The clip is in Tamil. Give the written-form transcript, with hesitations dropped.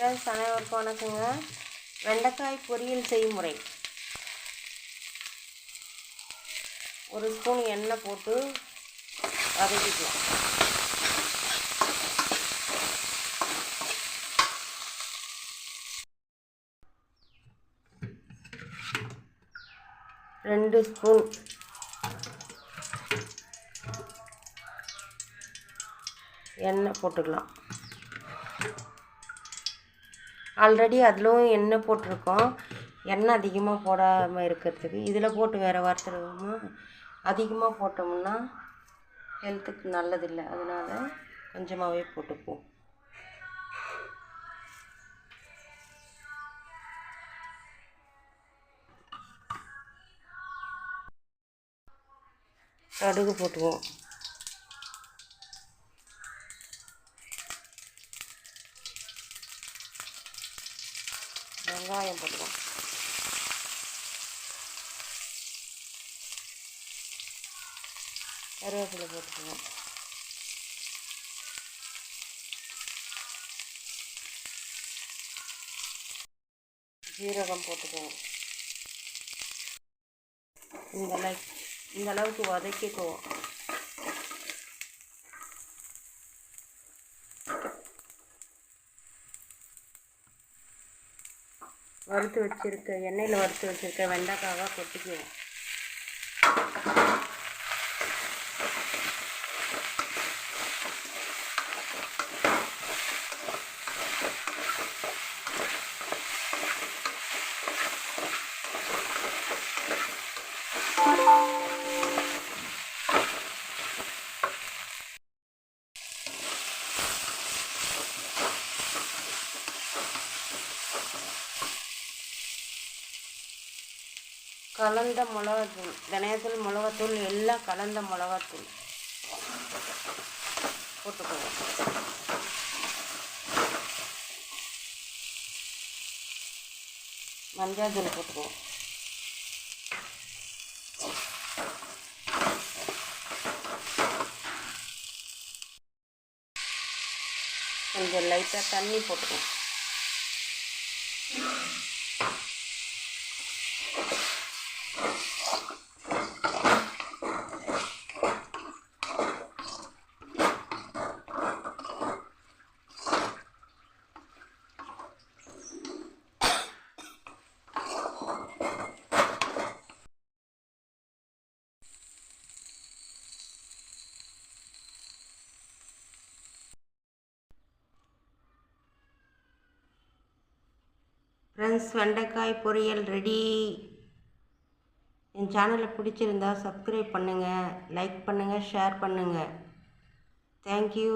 ஃப்ரெண்ட்ஸ் அனைவருக்கும் வணக்கங்க. வெண்டைக்காய் பொரியல் செய்முறை. ஒரு ஸ்பூன் எண்ணெய் போட்டு வதக்கிக்கலாம். ரெண்டு ஸ்பூன் எண்ணெய் போட்டுக்கலாம். ஆல்ரெடி அதிலும் எண்ணெய் போட்டிருக்கோம். எண்ணெய் அதிகமாக போடாமல் இருக்கிறதுக்கு இதில் போட்டு வேறு வறுத்துருவோமா. அதிகமாக போட்டோம்னா ஹெல்த்துக்கு நல்லதில்லை, அதனால் கொஞ்சமாகவே போட்டுப்போம். கடுகு போட்டுக்குவோம். வெங்காயம் போட்டுக்குவோம். கருவேப்பிலை போட்டுக்குவோம். ஜீரகம் போட்டுக்குவோம். இந்த அளவுக்கு வதக்கிக்குவோம். எண்ணெயில் வறுத்து வச்சுருக்க வெண்டைக்காவை கொட்டிக்குவோம். கலந்த மிளகாத்தூள், தனியாத்தூள், மிளகாத்தூள் எல்லாம் கலந்த மிளகாத்தூள் போட்டுக்குவோம். மஞ்சள் தூள் போட்டுக்குவோம். கொஞ்சம் லைட்டாக தண்ணி போட்டுக்குவோம். ஃப்ரெண்ட்ஸ், வெண்டைக்காய் பொரியல் ரெடி. என் சேனலை பிடிச்சிருந்தா சப்ஸ்கிரைப் பண்ணுங்கள், லைக் பண்ணுங்கள், ஷேர் பண்ணுங்கள். தேங்க்யூ.